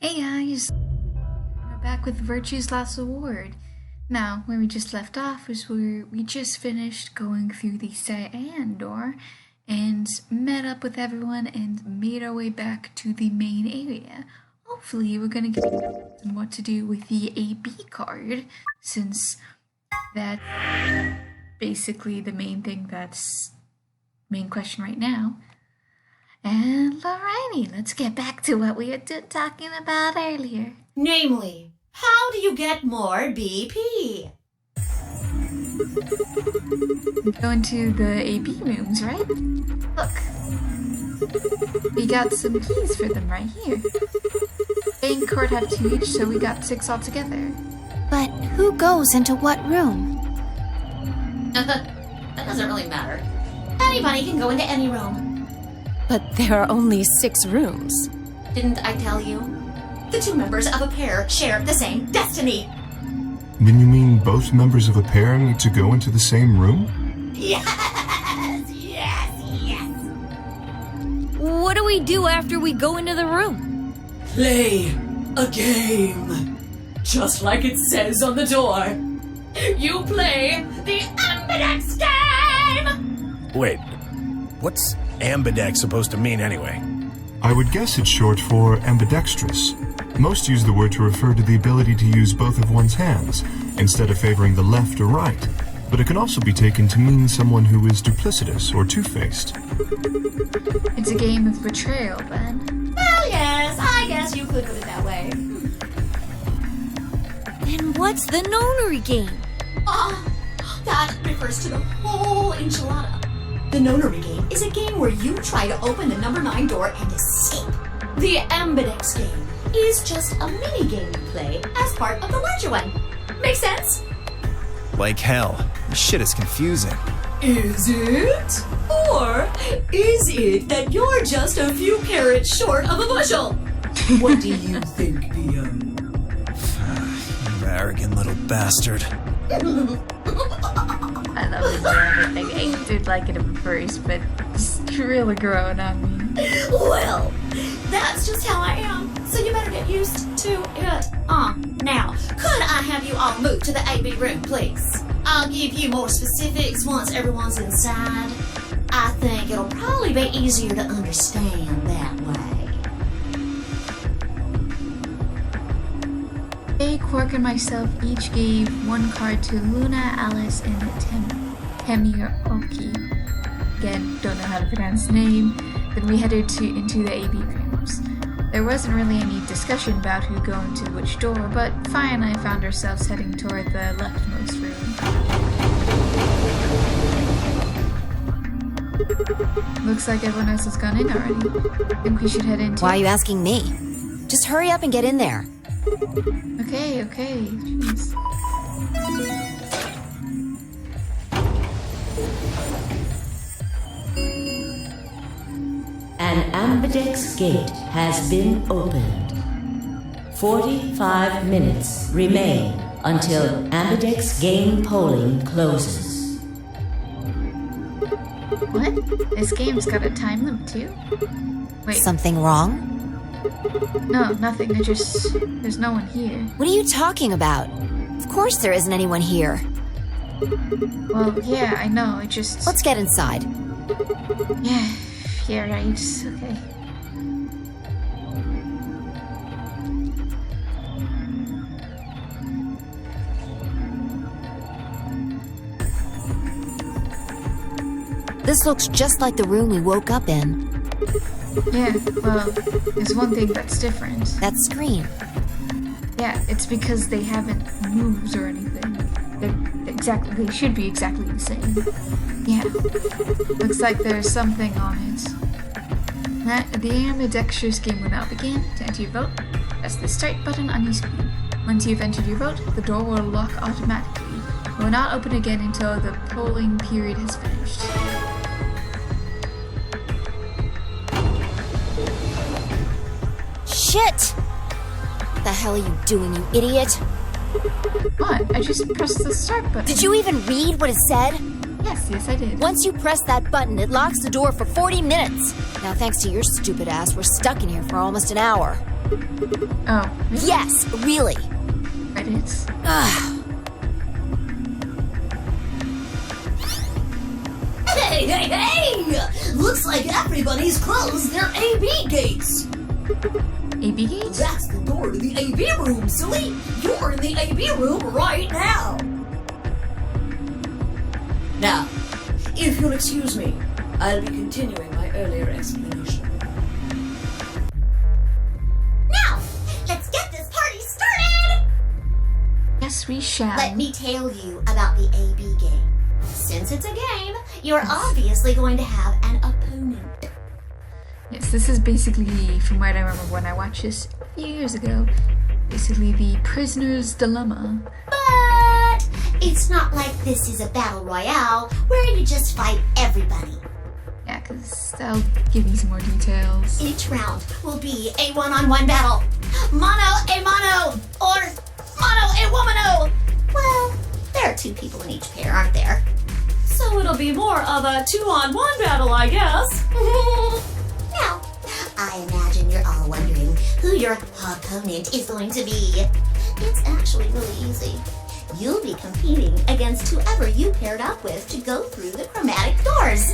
Hey guys, we're back with Virtue's Last Award. Now, where we just left off was where we just finished going through the Cyan door and met up with everyone and made our way back to the main area. Hopefully we're gonna get what to do with the AB card, since that's basically the main thing that's main question right now. And alrighty, let's get back to what we were talking about earlier. Namely, how do you get more BP? Go into the AB rooms, right? Look. We got some keys for them right here. A and Court have 2 each, so we got 6 altogether. But who goes into what room? That doesn't really matter. Anybody can go into any room. But there are only 6 rooms. Didn't I tell you? The 2 members of a pair share the same destiny. Then you mean both members of a pair need to go into the same room? Yes! What do we do after we go into the room? Play a game. Just like it says on the door. You play the Ambidex game! Wait, what's Ambidex supposed to mean anyway? I would guess it's short for ambidextrous. Most use the word to refer to the ability to use both of one's hands, instead of favoring the left or right. But it can also be taken to mean someone who is duplicitous or two-faced. It's a game of betrayal, then. Well, yes, I guess you could put it that way. And what's the nonary game? That refers to the whole enchilada. The nonary game is a game where you try to open the number 9 door and escape. The Ambidex game is just a mini game you play as part of the larger one. Make sense? Like hell. This shit is confusing. Is it? Or is it that you're just a few carrots short of a bushel? What do you think, Theo? You arrogant little bastard. I love this everything. I did like it at first, but it's really growing on me. Well, that's just how I am. So you better get used to it. Now, could I have you all move to the AB room, please? I'll give you more specifics once everyone's inside. I think it'll probably be easier to understand that way. A, Quark, and myself each gave 1 card to Luna, Alice, and Temioki. Again, don't know how to pronounce the name. Then we headed into the AB rooms. There wasn't really any discussion about who go into which door, but Fi and I found ourselves heading toward the leftmost room. Looks like everyone else has gone in already. Think we should head into... Why are you asking me? Just hurry up and get in there. Okay, jeez. An Ambidex gate has been opened. 45 minutes remain until Ambidex game polling closes. What? This game's got a time limit too? Wait, Something wrong? no, nothing. There's no one here. What are you talking about? Of course there isn't anyone here. Well, yeah, I know, it just... Let's get inside. Yeah, right, okay. This looks just like the room we woke up in. Yeah, well, there's one thing that's different. That screen. Yeah, it's because they haven't moved or anything. They should be exactly the same. Yeah, looks like there's something on it. The Ambidextrous game will now begin. To enter your vote, press the start button on your screen. Once you've entered your vote, the door will lock automatically. It will not open again until the polling period has finished. Shit! What the hell are you doing, you idiot? What? I just pressed the start button. Did you even read what it said? Yes, I did. Once you press that button, it locks the door for 40 minutes. Now, thanks to your stupid ass, we're stuck in here for almost an hour. Oh, really? Yes, really. Credits. Hey, hey, hey! Looks like everybody's closed their AB gates. AB gates? That's the door to the AB room, silly. You're in the AB room right now. Now, if you'll excuse me, I'll be continuing my earlier explanation. Now, let's get this party started! Yes, we shall. Let me tell you about the AB game. Since it's a game, you're obviously going to have an opponent. Yes, this is basically, from what I remember when I watched this a few years ago, basically the prisoner's dilemma. But it's not like this is a battle royale where you just fight everybody. Yeah, because that'll give me some more details. Each round will be a one-on-one battle. Mono a mono, or mono a womano. Well, there are 2 people in each pair, aren't there? So it'll be more of a 2-on-1 battle, I guess. Now, I imagine you're all wondering who your opponent is going to be. It's actually really easy. You'll be competing against whoever you paired up with to go through the chromatic doors.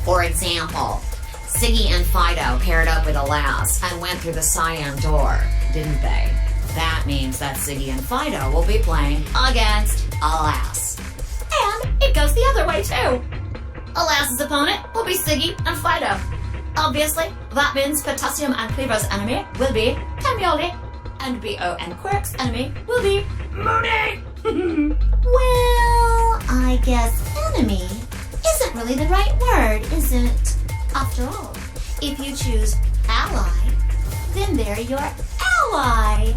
For example, Siggy and Fido paired up with Alas and went through the cyan door, didn't they? That means that Siggy and Fido will be playing against Alas. And it goes the other way, too. Alas's opponent will be Siggy and Fido. Obviously, that means Potassium and Cleaver's enemy will be Tamioli, and B.O. and Quirk's enemy will be Mooney. Well, I guess enemy isn't really the right word, is it? After all, if you choose ally, then they're your ally.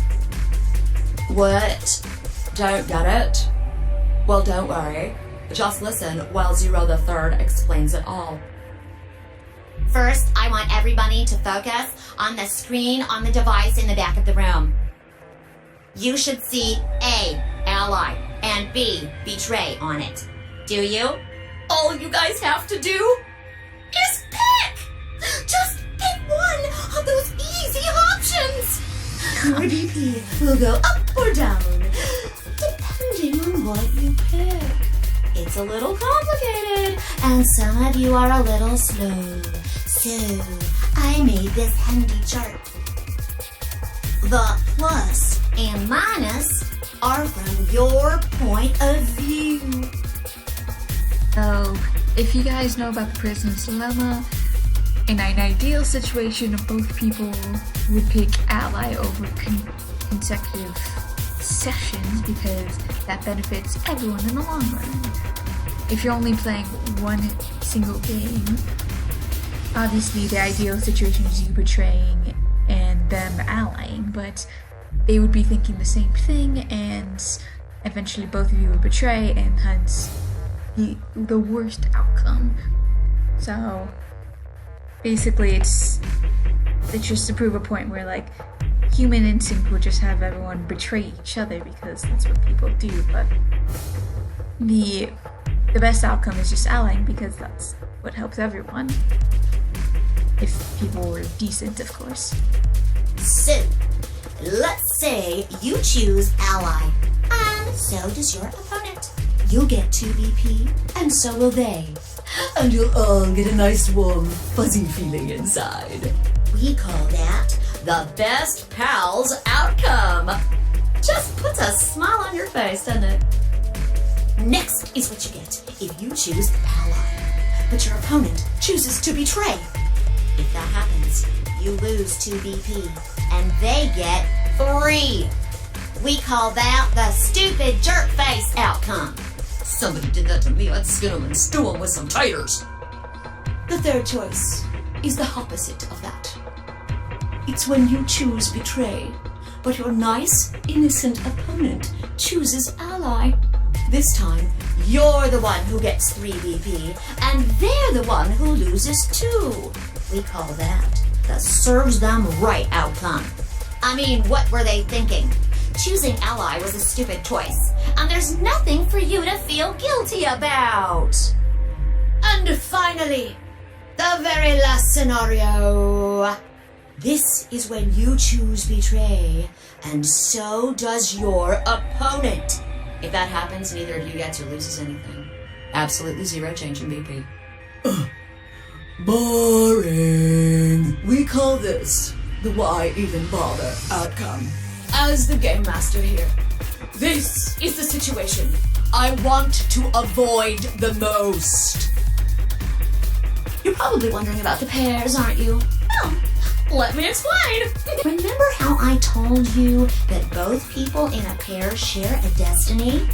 What? Don't get it? Well, don't worry. Just listen while Zero the Third explains it all. First, I want everybody to focus on the screen on the device in the back of the room. You should see A, ally, and B, betray on it. Do you? All you guys have to do Is pick! Just pick one of those easy options. Your BP will go up or down, depending on what you pick. It's a little complicated, and some of you are a little slow. So, I made this handy chart. The plus and minus are from your point of view. So, if you guys know about the prisoner's dilemma, in an ideal situation, both people would pick ally over consecutive sessions because that benefits everyone in the long run. If you're only playing one single game, obviously the ideal situation is you betraying and them allying, but they would be thinking the same thing, and eventually both of you would betray, and hence the worst outcome. So basically it's just to prove a point where like human instinct would just have everyone betray each other because that's what people do, but the best outcome is just allying because that's what helps everyone. If people were decent, of course. So, let's say you choose ally, and so does your opponent. You'll get 2 BP, and so will they. and you'll all get a nice warm, fuzzy feeling inside. We call that The best pals outcome. Just puts a smile on your face, doesn't it? next is what you get if you choose ally, but your opponent chooses to betray. If that happens, you lose 2 BP, and they get 3. We call that the stupid jerk face outcome. Somebody did that to me, I'd skin them and stew them with some taters. The third choice is the opposite of that. It's when you choose betray, but your nice, innocent opponent chooses ally. This time, you're the one who gets 3 BP, and they're the one who loses 2. We call that the serves them right outcome. I mean, what were they thinking? Choosing ally was a stupid choice, and there's nothing for you to feel guilty about. And finally, the very last scenario. This is when you choose betray, and so does your opponent. If that happens, neither of you gets or loses anything. Absolutely zero change in BP. Boring. We call this the why even bother outcome. As the game master here, this is the situation I want to avoid the most. You're probably wondering about the pairs, aren't you? Well, let me explain. Remember how I told you that both people in a pair share a destiny?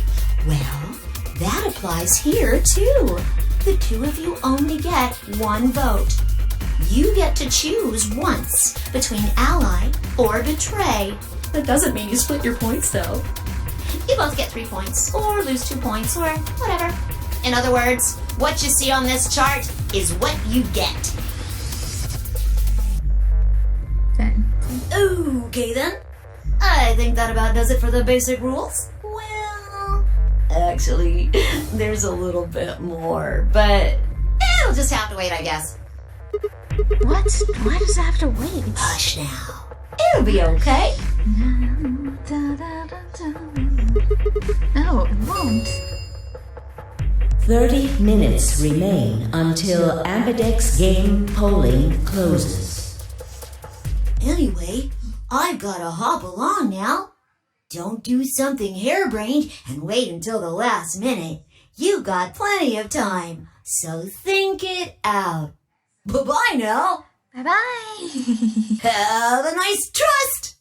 Well, that applies here too. The two of you only get one vote. You get to choose once between ally or betray. That doesn't mean you split your points, though. You both get 3 points, or lose 2 points, or whatever. In other words, what you see on this chart is what you get. 10. Okay then. I think that about does it for the basic rules. Well, actually, there's a little bit more, but it'll just have to wait, I guess. What? Why does it have to wait? Hush now. It'll be okay. No, it won't. 30 minutes remain until Ambidex game polling closes. Anyway, I've gotta hop along now. Don't do something harebrained and wait until the last minute. You got plenty of time, so think it out. Bye-bye now. Bye-bye. Have a nice trust.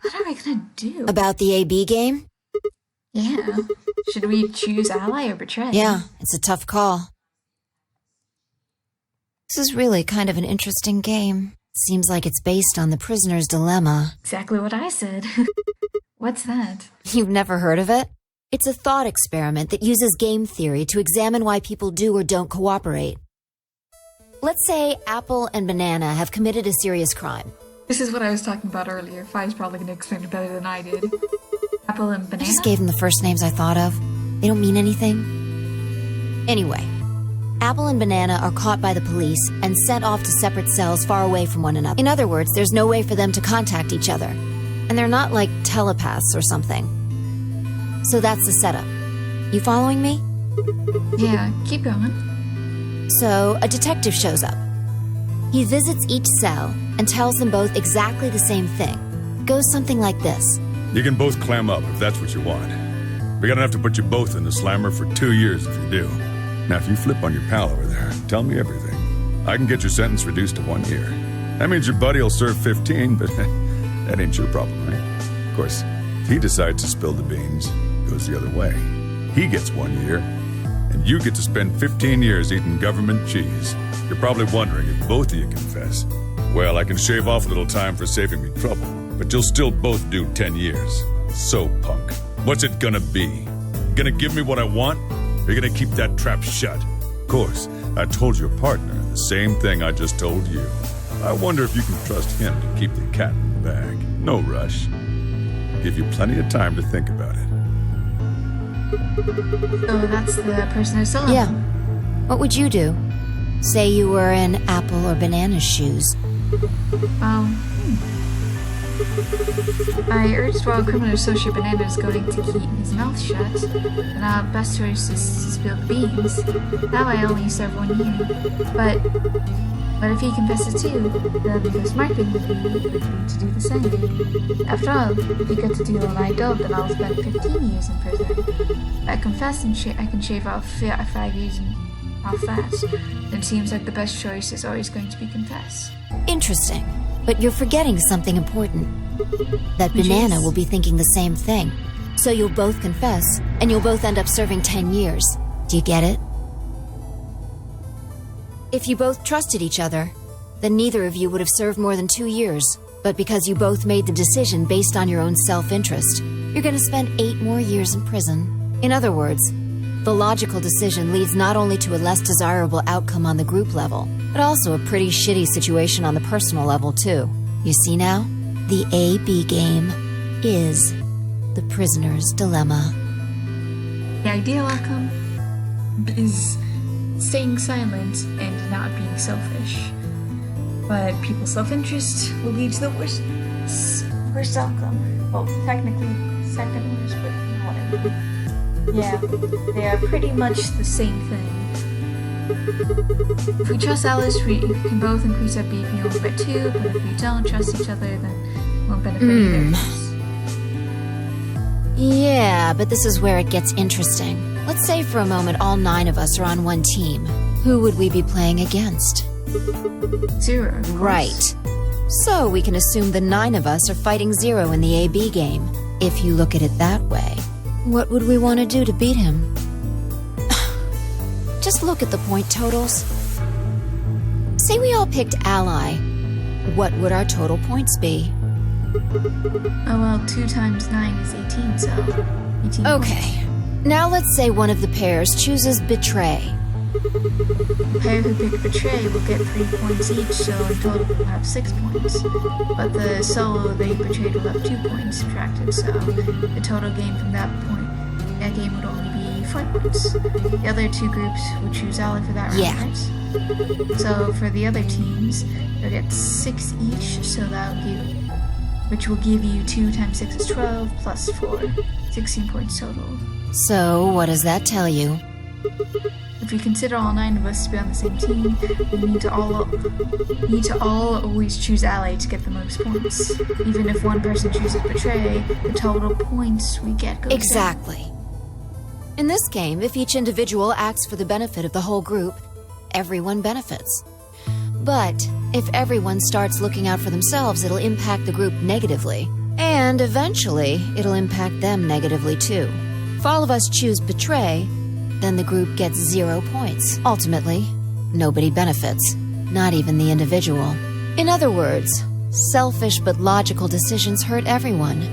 What are we gonna do? About the AB game? Yeah. Should we choose ally or betray? Yeah, it's a tough call. This is really kind of an interesting game. Seems like it's based on the prisoner's dilemma. Exactly what I said. What's that? You've never heard of it? It's a thought experiment that uses game theory to examine why people do or don't cooperate. Let's say Apple and Banana have committed a serious crime. This is what I was talking about earlier. Fi's probably gonna explain it better than I did. Apple and I banana? just gave them the first names I thought of. They don't mean anything. Anyway, Apple and Banana are caught by the police and sent off to separate cells far away from one another. In other words, there's no way for them to contact each other. And they're not like telepaths or something. So that's the setup. You following me? Yeah, keep going. So, a detective shows up. He visits each cell and tells them both exactly the same thing. It goes something like this. You can both clam up if that's what you want. We're gonna have to put you both in the slammer for 2 years if you do. Now, if you flip on your pal over there, tell me everything. I can get your sentence reduced to 1 year. That means your buddy will serve 15, but that ain't your problem, right? Of course, if he decides to spill the beans, it goes the other way. He gets 1 year, and you get to spend 15 years eating government cheese. You're probably wondering if both of you confess. Well, I can shave off a little time for saving me trouble, but you'll still both do 10 years. So, punk, what's it gonna be? Gonna give me what I want? Or you gonna keep that trap shut? Of course, I told your partner the same thing I just told you. I wonder if you can trust him to keep the cat in the bag. No rush. Give you plenty of time to think about it. So that's the person who's selling Yeah. them. What would you do? Say you were in Apple or Banana's shoes. My erstwhile criminal associate Banana is going to keep his mouth shut, and our best choice is to spill the beans. That way I only serve 1 year. But if he confesses too, then the smart thing would be to do the same. After all, if he got to do all I don't, then I'll spend 15 years in prison. If I confess and I can shave off 5 years and off fast, then it seems like the best choice is always going to be confess. Interesting. But you're forgetting something important. That Banana will be thinking the same thing. So you'll both confess, and you'll both end up serving 10 years. Do you get it? If you both trusted each other, then neither of you would have served more than 2 years. But because you both made the decision based on your own self-interest, you're going to spend 8 more years in prison. In other words, the logical decision leads not only to a less desirable outcome on the group level, but also a pretty shitty situation on the personal level, too. You see now? The AB game is the prisoner's dilemma. The ideal outcome is staying silent and not being selfish. But people's self-interest will lead to the worst outcome. Well, technically second worst, but you know what I mean. Yeah, they are pretty much the same thing. If we trust Alice, we can both increase our BP only by 2, but if we don't trust each other, then we won't benefit either of us. Yeah, but this is where it gets interesting. Let's say for a moment all 9 of us are on one team. Who would we be playing against? 0, of course. Right. So we can assume the 9 of us are fighting 0 in the AB game. If you look at it that way, what would we want to do to beat him? Just look at the point totals. Say we all picked Ally. What would our total points be? Oh well, 2 times 9 is 18, so 18 Okay. Now let's say one of the pairs chooses Betray. The pair who picked Betray will get 3 points each, so in total we'll have 6 points. But the solo they betrayed will have 2 points subtracted, so the total gain from that game would only be 4 points. The other 2 groups would choose Ally for that round, Yeah. right? So for the other teams, they'll get 6 each, so which will give you 2 times 6 is 12, plus 4, 16 points total. So what does that tell you? If we consider all 9 of us to be on the same team, we need to all always choose Ally to get the most points. Even if one person chooses Betray, the total points we get goes Exactly. In this game, if each individual acts for the benefit of the whole group, everyone benefits. But if everyone starts looking out for themselves, it'll impact the group negatively. And eventually, it'll impact them negatively too. If all of us choose Betray, then the group gets 0 points. Ultimately, nobody benefits, not even the individual. In other words, selfish but logical decisions hurt everyone,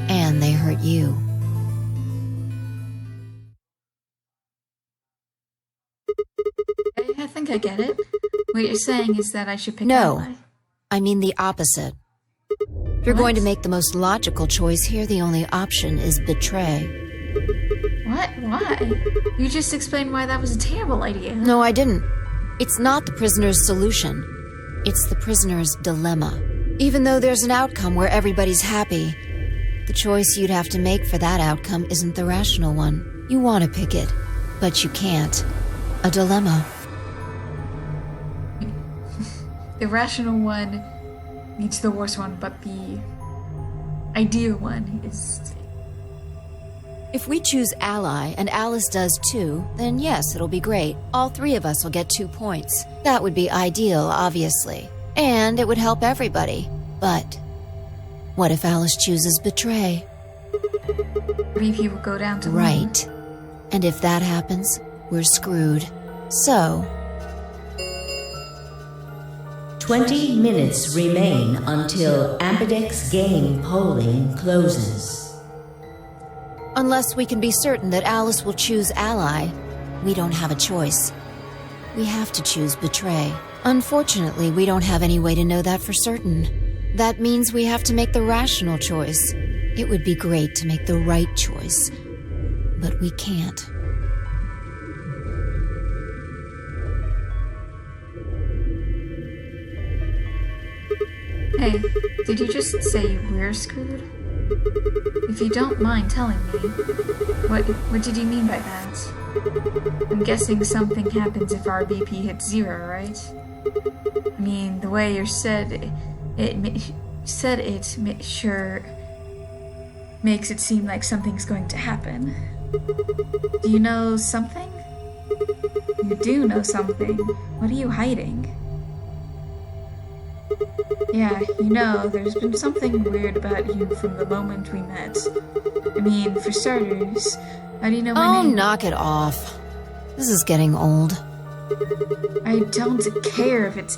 and they hurt you. I think I get it. What you're saying is that I should pick No, Ally. I mean the opposite. If you're going to make the most logical choice here, the only option is Betray. What? Why? You just explained why that was a terrible idea. No, I didn't. It's not the prisoner's solution. It's the prisoner's dilemma. Even though there's an outcome where everybody's happy, the choice you'd have to make for that outcome isn't the rational one. You want to pick it, but you can't. A dilemma. The rational one leads to the worst one, but the ideal one is... If we choose Ally, and Alice does too, then yes, it'll be great. All 3 of us will get 2 points. That would be ideal, obviously. And it would help everybody. But what if Alice chooses Betray? BP will go down to 1. Right. And if that happens, we're screwed. So... 20 minutes remain until Ambidex game polling closes. Unless we can be certain that Alice will choose Ally, we don't have a choice. We have to choose Betray. Unfortunately, we don't have any way to know that for certain. That means we have to make the rational choice. It would be great to make the right choice, but we can't. Hey, did you just say we're screwed? If you don't mind telling me, what did you mean by that? I'm guessing something happens if our BP hits 0, right? I mean, the way you said it sure makes it seem like something's going to happen. Do you know something? You do know something. What are you hiding? Yeah, you know, there's been something weird about you from the moment we met. I mean, for starters, how do you know my name? Oh, knock it off. This is getting old. I don't care if it's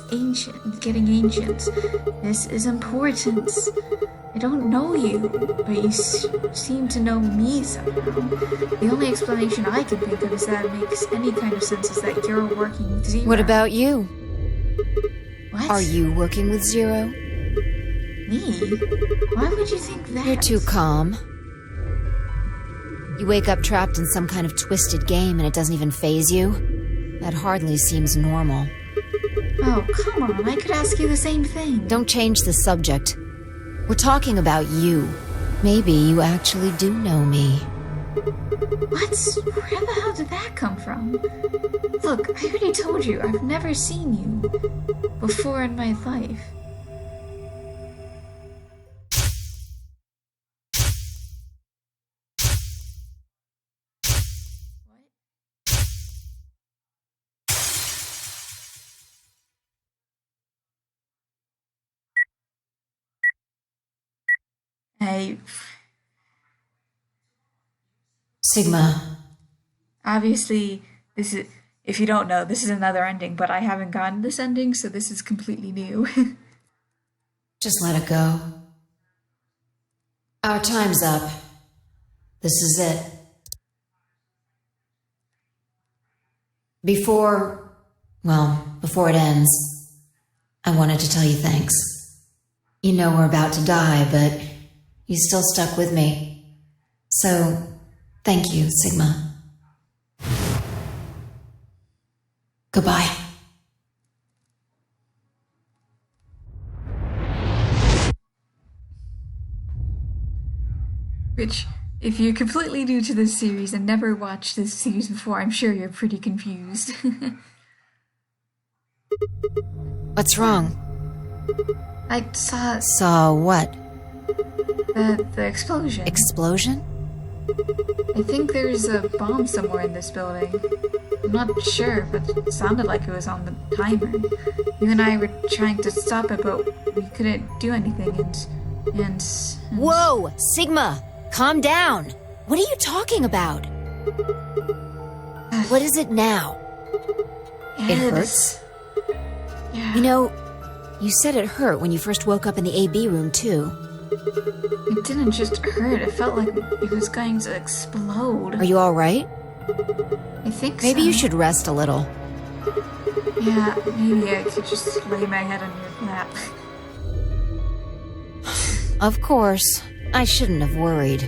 getting ancient. This is important. I don't know you, but you seem to know me somehow. The only explanation I can think of is that it makes any kind of sense is that you're working with 0. What about you? What? Are you working with 0? Me? Why would you think that? You're too calm. You wake up trapped in some kind of twisted game and it doesn't even faze you. That hardly seems normal. Oh, come on, I could ask you the same thing. Don't change the subject. We're talking about you. Maybe you actually do know me. What? Where the hell did that come from? Look, I already told you, I've never seen you before in my life. Sigma. Obviously, this is, if you don't know, this is another ending, but I haven't gotten this ending, so this is completely new. Just let it go. Our time's up. This is it. Before it ends, I wanted to tell you thanks. You know we're about to die, but you still stuck with me. So, thank you, Sigma. Goodbye. Which, if you're completely new to this series and never watched this series before, I'm sure you're pretty confused. What's wrong? I saw Saw what? the explosion. Explosion? I think there's a bomb somewhere in this building. I'm not sure, but it sounded like it was on the timer. You and I were trying to stop it, but we couldn't do anything, and Whoa! Sigma! Calm down! What are you talking about? What is it now? It hurts? Yeah. You know, you said it hurt when you first woke up in the AB room, too. It didn't just hurt, it felt like it was going to explode. Are you alright? I think Maybe so. you should rest a little. Yeah, maybe I could just lay my head on your lap. Of course. I shouldn't have worried.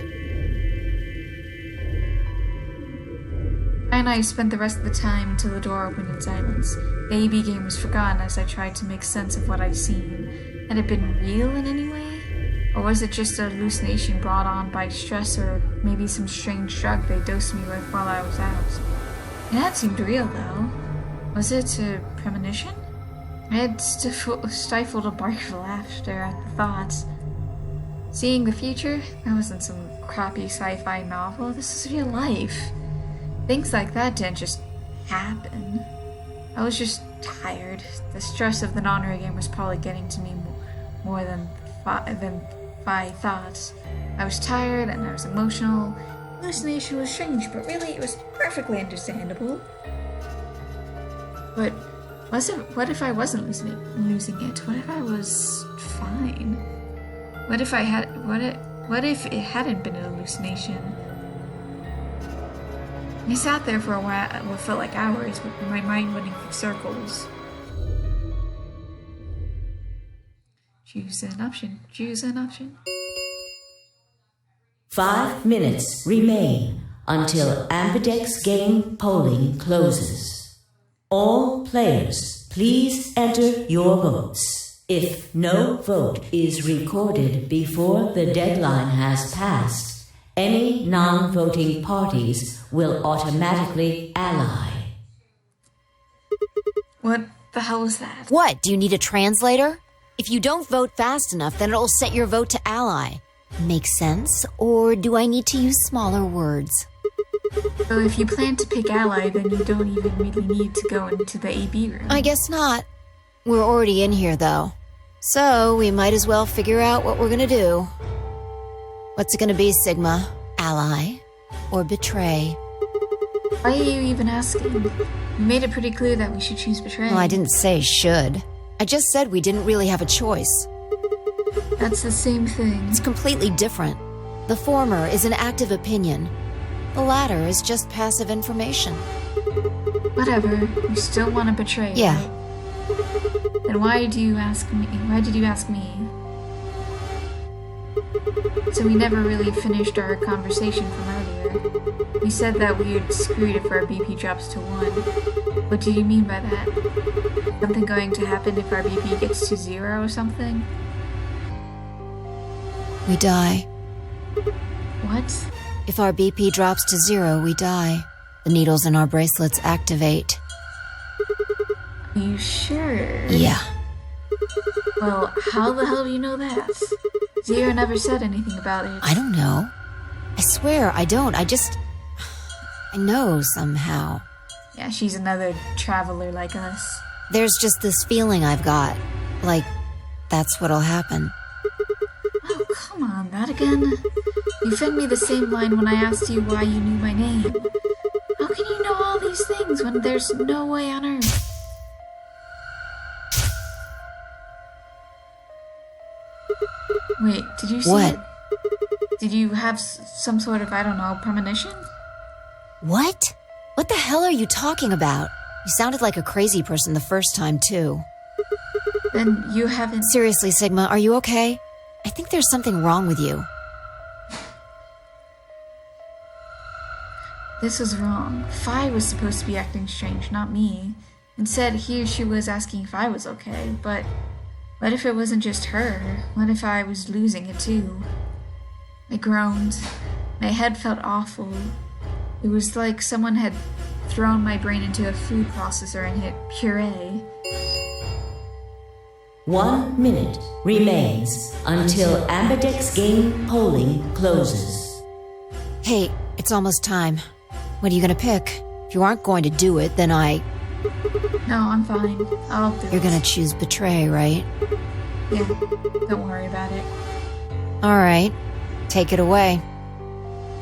And I spent the rest of the time until the door opened in silence. The AB game was forgotten as I tried to make sense of what I'd seen. Had it been real in any way? Or was it just a hallucination brought on by stress, or maybe some strange drug they dosed me with while I was out? It had seemed real, though. Was it a premonition? I had stifled a bark of laughter at the thoughts. Seeing the future? That wasn't some crappy sci-fi novel. This is real life. Things like that didn't just happen. I was just tired. The stress of the non-real game was probably getting to me more than my thoughts. I was tired and I was emotional. Hallucination was strange, but really it was perfectly understandable. But what if I wasn't losing it? What if I was fine? What if it hadn't been an hallucination? I sat there for a while, what felt like hours, with my mind running through circles. Choose an option. 5 minutes remain until Ambidex game polling closes. All players, please enter your votes. If no vote is recorded before the deadline has passed, any non-voting parties will automatically ally. What the hell was that? What? Do you need a translator? If you don't vote fast enough, then it'll set your vote to ally. Make sense? Or do I need to use smaller words? So if you plan to pick ally, then you don't even really need to go into the AB room. I guess not. We're already in here, though. So we might as well figure out what we're gonna do. What's it gonna be, Sigma? Ally? Or betray? Why are you even asking? You made it pretty clear that we should choose betray. Well, I didn't say should. I just said we didn't really have a choice. That's the same thing. It's completely different. The former is an active opinion. The latter is just passive information. Whatever. You still want to betray, Yeah. right? Then why did you ask me? So we never really finished our conversation from earlier. You said that we had screwed if our BP drops to 1. What do you mean by that? Something going to happen if our BP gets to 0 or something? We die. What? If our BP drops to 0, we die. The needles in our bracelets activate. Are you sure? Yeah. Well, how the hell do you know that? Zero never said anything about it. I don't know. I swear, I don't. I know somehow. Yeah, she's another traveler like us. There's just this feeling I've got. Like, that's what'll happen. Oh, come on, that again? You fed me the same line when I asked you why you knew my name. How can you know all these things when there's no way on Earth? Wait, did you see What? it? Did you have some sort of, I don't know, premonition? What? What the hell are you talking about? You sounded like a crazy person the first time, too. Then you haven't... Seriously, Sigma, are you okay? I think there's something wrong with you. This was wrong. Phi was supposed to be acting strange, not me. Instead, he or she was asking if I was okay, but what if it wasn't just her? What if I was losing it too? I groaned. My head felt awful. It was like someone had thrown my brain into a food processor and hit puree. 1 minute remains until Ambidex game polling closes. Hey, it's almost time. What are you gonna pick? If you aren't going to do it, then No, I'm fine. I'll do it. You're gonna choose betray, right? Yeah, don't worry about it. Alright. Take it away.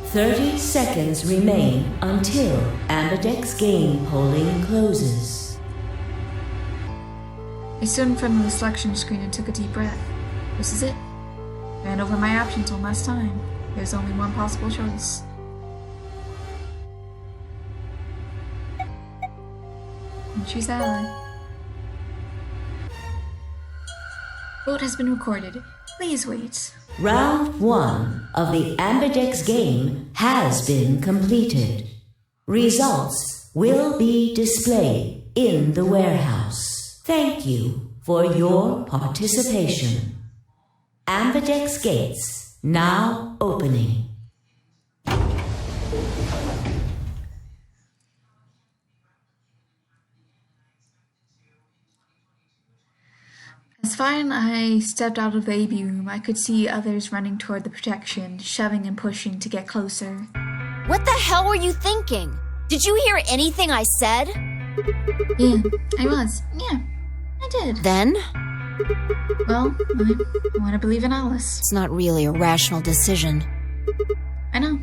30 seconds remain until Ambidex game polling closes. I stood in front of the selection screen and took a deep breath. This is it. Ran over my options one last time. There's only one possible choice. And choose ally. Vote has been recorded. Please wait. Round 1 of the Ambidex game has been completed. Results will be displayed in the warehouse. Thank you for your participation. Ambidex gates now opening. As fine I stepped out of the AB room, I could see others running toward the protection, shoving and pushing to get closer. What the hell were you thinking? Did you hear anything I said? Yeah, I was. Yeah, I did. Then? Well, I want to believe in Alice. It's not really a rational decision. I know.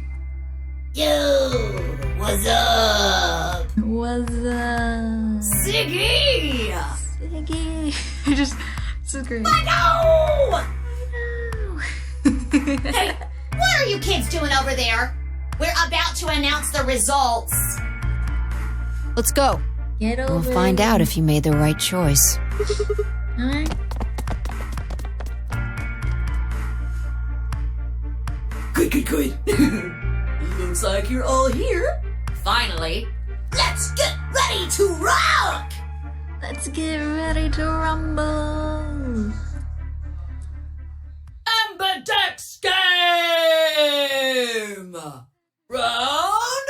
Yo, what's up? What's up? Siggy! Siggy. This is great. No! Hey, what are you kids doing over there? We're about to announce the results. Let's go. Get over We'll find out if you made the right choice. Alright. Good. Looks like you're all here. Finally, let's get ready to rock! Let's get ready to rumble. Ambidex game! Round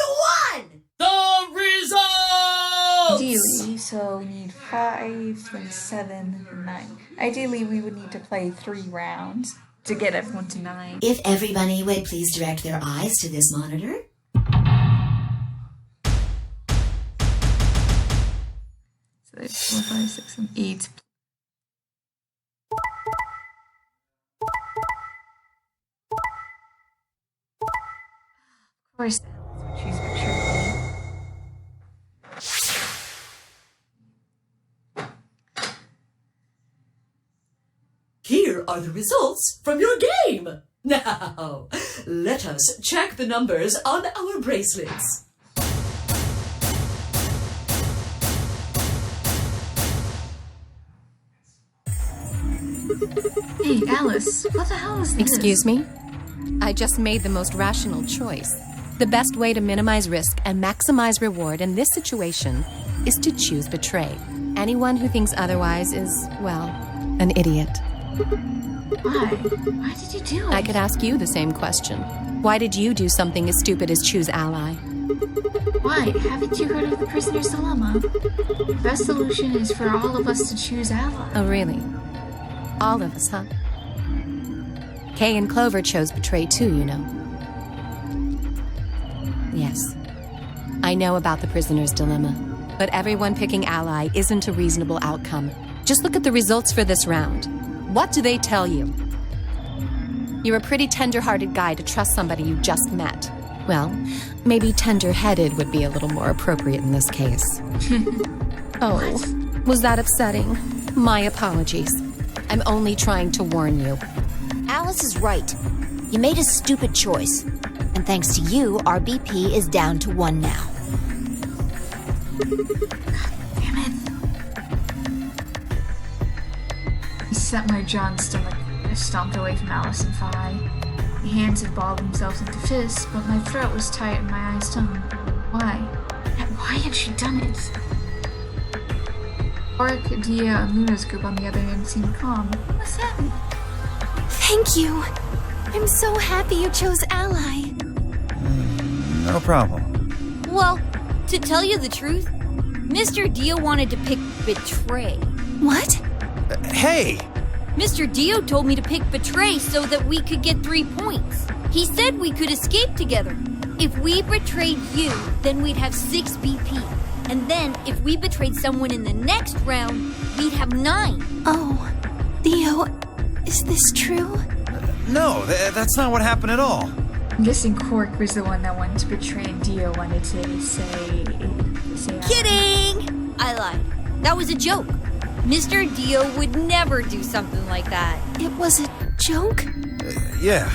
1! The results! Ideally, so we need 5, then 7, and 9. Ideally, we would need to play 3 rounds to get everyone to 9. If everybody would please direct their eyes to this monitor. So there's 4, 5, 6, and 8. Of course, she's picture. Here are the results from your game. Now, let us check the numbers on our bracelets. Hey, Alice, what the hell is this? Excuse me? I just made the most rational choice. The best way to minimize risk and maximize reward in this situation is to choose betray. Anyone who thinks otherwise is, well, an idiot. Why? Why did you do it? I could ask you the same question. Why did you do something as stupid as choose ally? Why? Haven't you heard of the prisoner's dilemma? The best solution is for all of us to choose ally. Oh, really? All of us, huh? Kay and Clover chose betray too, you know. Yes. I know about the prisoner's dilemma, but everyone picking ally isn't a reasonable outcome. Just look at the results for this round. What do they tell you? You're a pretty tender-hearted guy to trust somebody you just met. Well, maybe tender-headed would be a little more appropriate in this case. Oh, was that upsetting? My apologies. I'm only trying to warn you. Alice is right. You made a stupid choice. And thanks to you, our BP is down to 1 now. Damn it. He set my jaw and stomach. I stomped away from Alice and Phi. My hands had balled themselves into fists, but my throat was tight and my eyes stung. Why? Why had she done it? Oric, Dia, and Luna's group on the other hand seemed calm. What's happening? Thank you. I'm so happy you chose ally. No problem. Well, to tell you the truth, Mr. Dio wanted to pick betray. What? Hey! Mr. Dio told me to pick betray so that we could get 3 points. He said we could escape together. If we betrayed you, then we'd have 6 BP. And then, if we betrayed someone in the next round, we'd have 9. Oh, Dio, is this true? No, that's not what happened at all. I'm guessing Cork was the one that wanted to betray and Dio wanted to say Kidding! I lied. That was a joke. Mr. Dio would never do something like that. It was a joke? Yeah.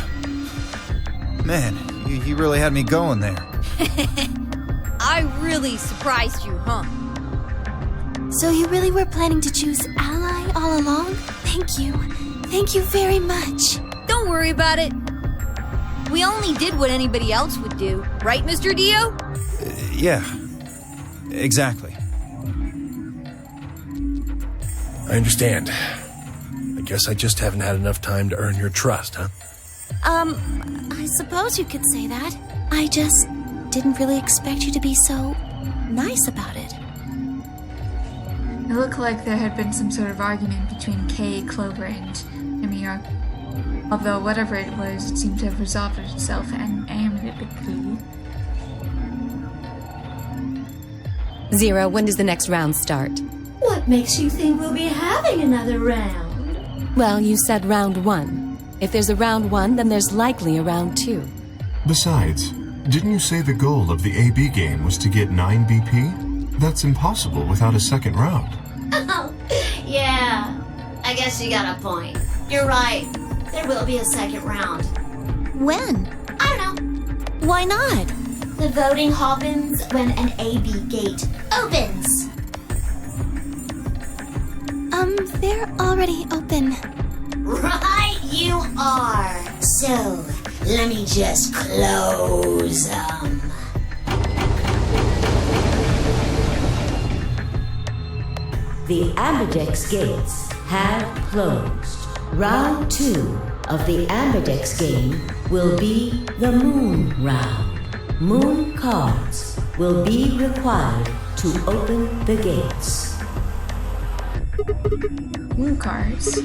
Man, you really had me going there. I really surprised you, huh? So you really were planning to choose ally all along? Thank you. Thank you very much. Don't worry about it. We only did what anybody else would do. Right, Mr. Dio? Yeah. Exactly. I understand. I guess I just haven't had enough time to earn your trust, huh? I suppose you could say that. I just didn't really expect you to be so nice about it. It looked like there had been some sort of argument between Kay, Clover, and Amir. Although whatever it was, it seemed to have resolved itself amicably. Zero, when does the next round start? What makes you think we'll be having another round? Well, you said round 1. If there's a round 1, then there's likely a round 2. Besides, didn't you say the goal of the AB game was to get 9 BP? That's impossible without a second round. Oh, yeah. I guess you got a point. You're right. There will be a second round. When? I don't know. Why not? The voting happens when an AB gate opens. They're already open. Right you are. So, let me just close them. The Ambidex gates have closed. Round 2 of the Ambidex game will be the Moon round. Moon cards will be required to open the gates. Moon cards?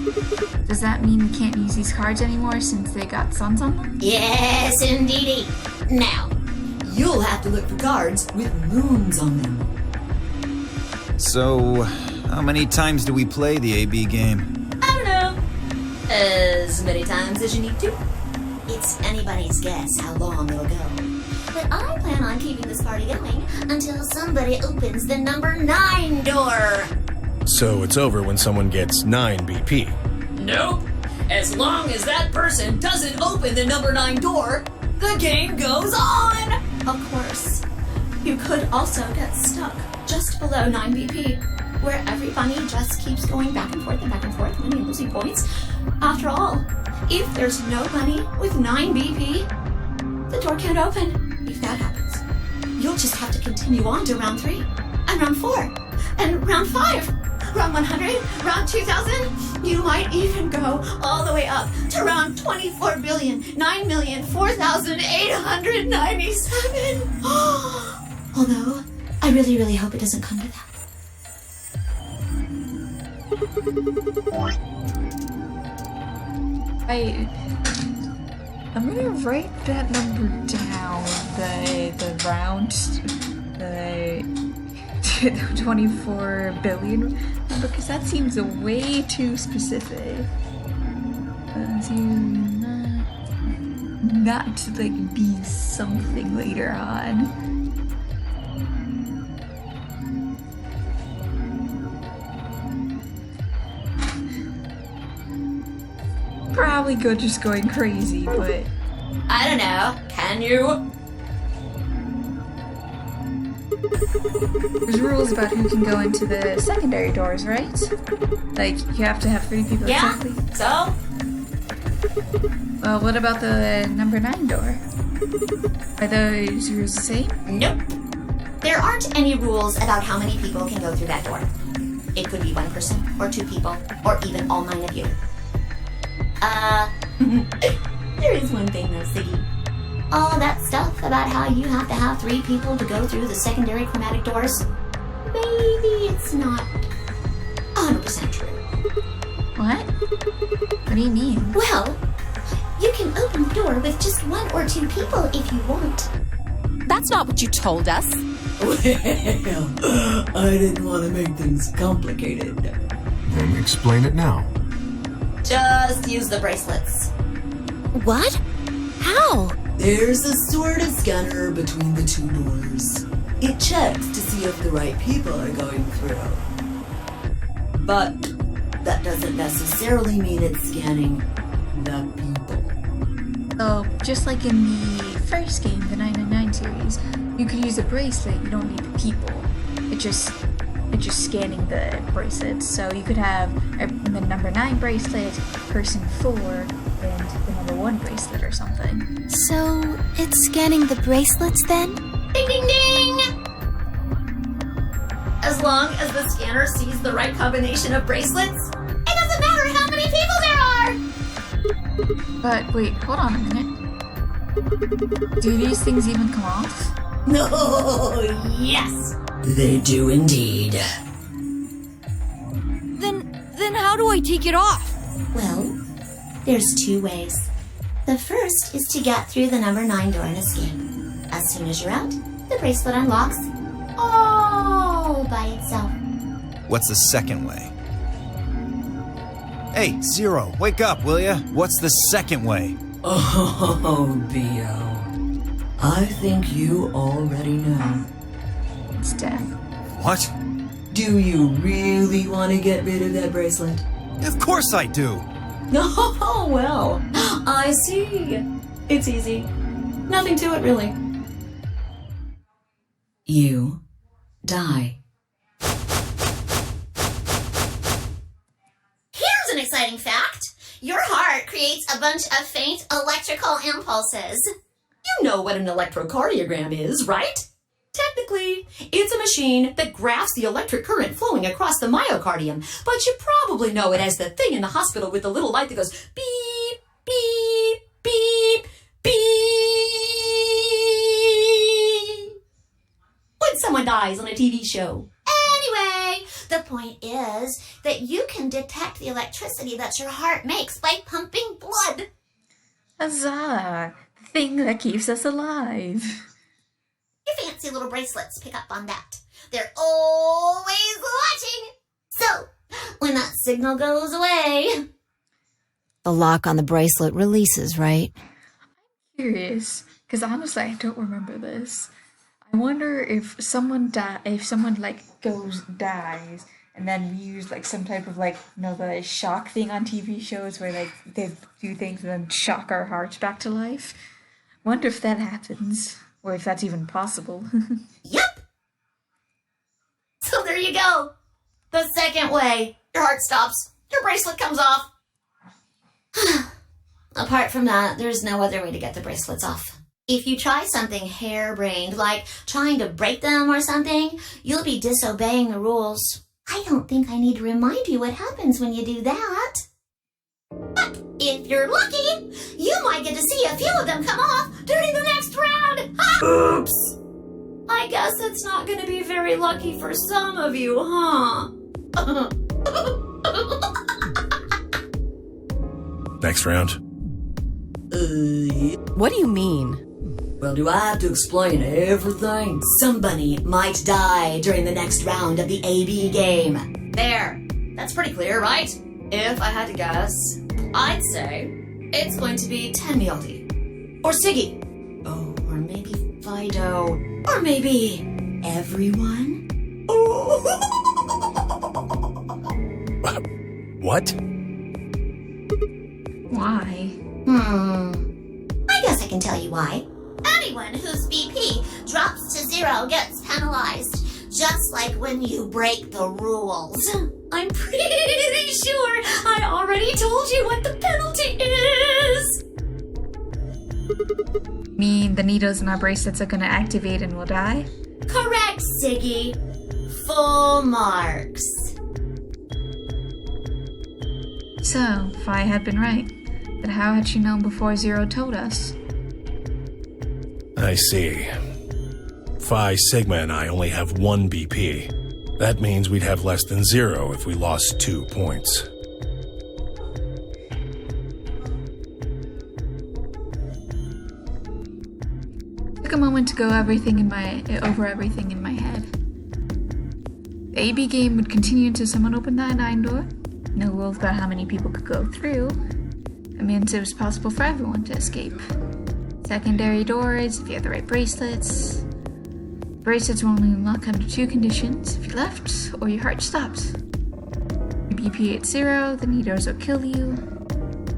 Does that mean we can't use these cards anymore since they got suns on them? Yes, indeedy. Now, You'll have to look for cards with moons on them. So, how many times do we play the AB game? I don't know. As many times as you need to. It's anybody's guess how long it'll go. But I plan on keeping this party going until somebody opens the number 9 door. So it's over when someone gets 9 BP. Nope. As long as that person doesn't open the number 9 door, the game goes on. Of course, you could also get stuck just below 9 BP. where every bunny just keeps going back and forth and back and forth, winning and losing points. After all, if there's no bunny with 9 BP, the door can't open. If that happens, you'll just have to continue on to round 3, and round 4, and round 5, round 100, round 2000. You might even go all the way up to round 24,009,004,897. Although, I really, really hope it doesn't come to that. I'm gonna write that number down. The round, the 24 billion, because that seems way too specific. Not to like be something later on. Probably just going crazy, but I don't know. Can you? there's rules about who can go into the secondary doors, right? Like, you have to have 3 people exactly. So? Well, what about the number 9 door? Are those rules the same? Nope. There aren't any rules about how many people can go through that door. It could be 1 person, or 2 people, or even all 9 of you. There is one thing though, Siggy. All that stuff about how you have to have 3 people to go through the secondary chromatic doors, maybe it's not 100% true. What? What do you mean? Well, you can open the door with just 1 or 2 people if you want. That's not what you told us. Well, I didn't want to make things complicated. Then explain it now. Just use the bracelets. What? How? There's a sort of scanner between the 2 doors. It checks to see if the right people are going through. But that doesn't necessarily mean it's scanning the people. So, just like in the first game, the 999 series, you could use a bracelet, you don't need the people. It's just scanning the bracelets. So you could have the number 9 bracelet, person 4, and the number 1 bracelet or something. So, it's scanning the bracelets then? Ding ding ding! As long as the scanner sees the right combination of bracelets, it doesn't matter how many people there are! But wait, hold on a minute. Do these things even come off? No, Yes! they do indeed. Then how do I take it off? Well, there's 2 ways. The first is to get through the number 9 door and escape. As soon as you're out, the bracelet unlocks all by itself. What's the second way? Hey, Zero, wake up, will ya? What's the second way? Oh, B.O. I think you already know. It's death. What? Do you really want to get rid of that bracelet? Of course I do. Oh, well, I see. It's easy. Nothing to it, really. You die. Here's an exciting fact. Your heart creates a bunch of faint electrical impulses. You know what an electrocardiogram is, right? Technically, it's a machine that graphs the electric current flowing across the myocardium, but you probably know it as the thing in the hospital with the little light that goes beep, beep, beep, beep when someone dies on a TV show. Anyway, the point is that you can detect the electricity that your heart makes by pumping blood. Huzzah! The thing that keeps us alive. Your fancy little bracelets pick up on that. They're always watching. So, when that signal goes away... The lock on the bracelet releases, right? I'm curious, because honestly, I don't remember this. I wonder if someone dies, and then we use like some type of the shock thing on TV shows where like they do things and then shock our hearts back to life. Wonder if that happens, or if that's even possible. Yep. So there you go. The second way. Your heart stops. Your bracelet comes off. Apart from that, there's no other way to get the bracelets off. If you try something harebrained, like trying to break them or something, you'll be disobeying the rules. I don't think I need to remind you what happens when you do that. But if you're lucky, you might get to see a few of them come off during the next round. Ha! Oops! I guess it's not going to be very lucky for some of you, huh? Next round. What do you mean? Well, do I have to explain everything? Somebody might die during the next round of the AB game. There. That's pretty clear, right? If I had to guess, I'd say it's going to be Tenmyaldi. Or Siggy. Oh, or maybe Fido. Or maybe everyone? What? Why? I guess I can tell you why. Anyone whose BP drops to 0 gets penalized, just like when you break the rules. I'm pretty sure I already told you what the penalty is. Mean the needles in our bracelets are gonna activate and we'll die? Correct, Siggy. Full marks. So, Phi had been right. But how had she known before Zero told us? I see. Phi, Sigma, and I only have 1 BP. That means we'd have less than 0 if we lost 2 points. Took a moment to go over everything in my head. The AB game would continue until someone opened that 9 door. No rules about how many people could go through. It means it was possible for everyone to escape. Secondary doors, if you have the right bracelets. Bracelets will only unlock under 2 conditions: if you left or your heart stopped. Your BP at 0, the needles will kill you.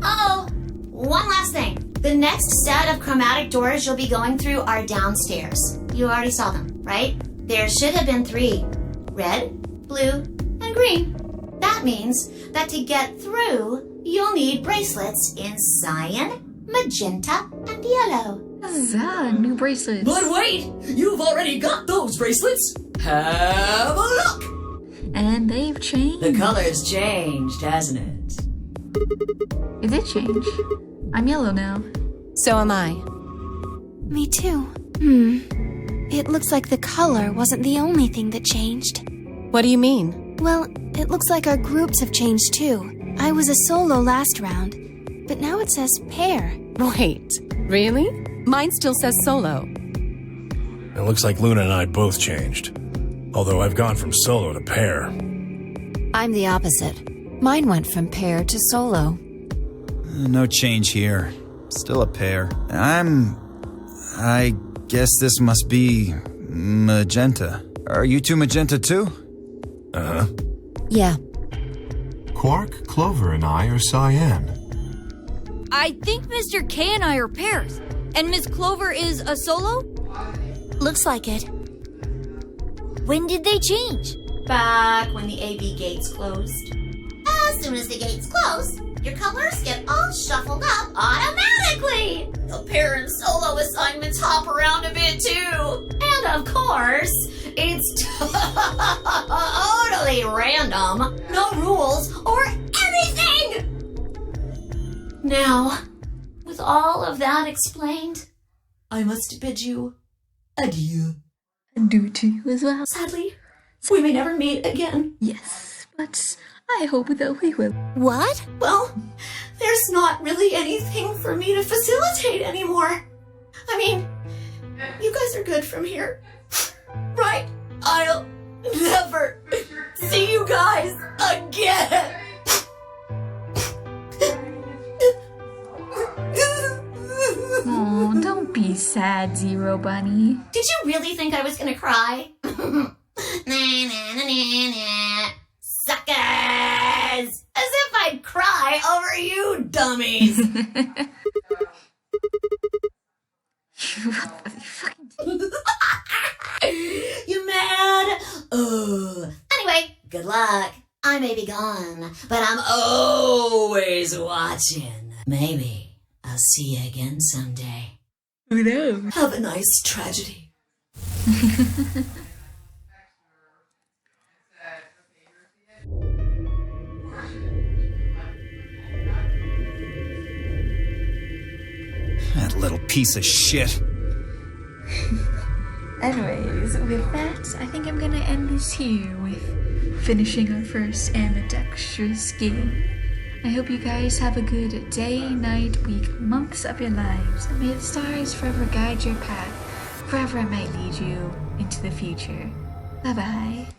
Oh, one last thing. The next set of chromatic doors you'll be going through are downstairs. You already saw them, right? There should have been 3. Red, blue, and green. That means that to get through, you'll need bracelets in cyan, magenta, and yellow. Huzzah, new bracelets. But wait! You've already got those bracelets! Have a look! And they've changed. The color's changed, hasn't it? It did change. I'm yellow now. So am I. Me too. It looks like the color wasn't the only thing that changed. What do you mean? Well, it looks like our groups have changed too. I was a solo last round, but now it says pair. Wait, really? Mine still says solo. It looks like Luna and I both changed. Although I've gone from solo to pair. I'm the opposite. Mine went from pair to solo. No change here. Still a pair. I guess this must be magenta. Are you two magenta too? Uh-huh. Yeah. Quark, Clover, and I are cyan. I think Mr. K and I are pairs. And Miss Clover is a solo? Looks like it. When did they change? Back when the AB gates closed. As soon as the gates close, your colors get all shuffled up automatically. The pair and solo assignments hop around a bit too. And of course, it's totally random. No rules or anything. Now, with all of that explained, I must bid you adieu. Adieu to you as well. Sadly, we may never meet again. Yes, but I hope that we will. What? Well, there's not really anything for me to facilitate anymore. I mean, you guys are good from here, right? I'll never see you guys again. Oh, don't be sad, Zero Bunny. Did you really think I was gonna cry? Nah, nah, nah, nah, nah. Suckers! As if I'd cry over you dummies! You mad? Anyway, Good luck. I may be gone, but I'm always watching. Maybe I'll see you again someday. Who knows? Have a nice tragedy. That little piece of shit. Anyways, with that, I think I'm gonna end this here with finishing our first Ambidextrous game. I hope you guys have a good day, night, week, months of your lives, and may the stars forever guide your path, forever it might lead you into the future. Bye bye.